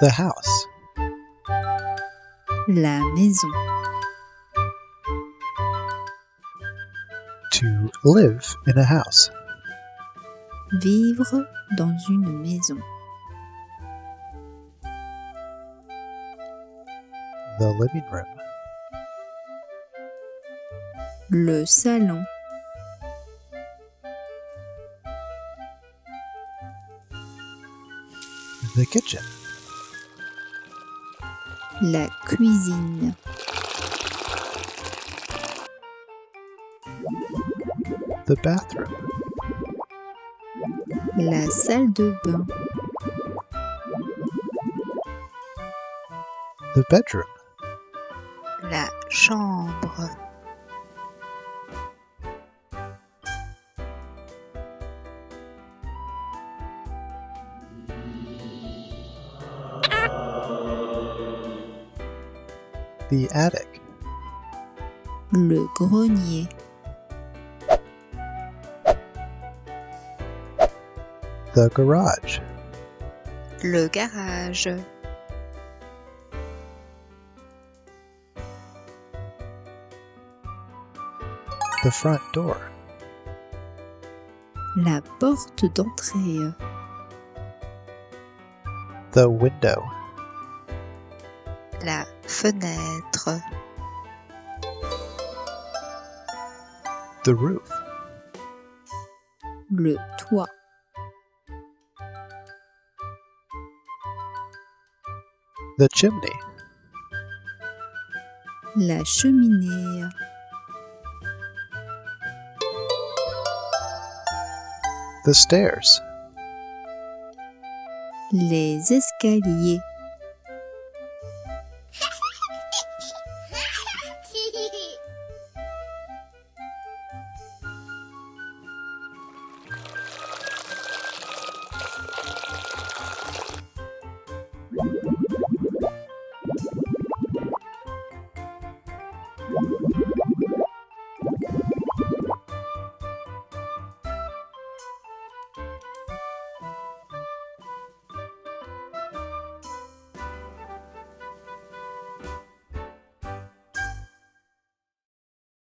The house. La maison. To live in a house. Vivre dans une maison. The living room. Le salon. The kitchen. La cuisine. The bathroom. La salle de bain. The bedroom. La chambre. The attic. Le grenier. The garage. Le garage. The front door. La porte d'entrée. The window. La fenêtre. The roof. Le toit. The chimney. La cheminée. The stairs. Les escaliers.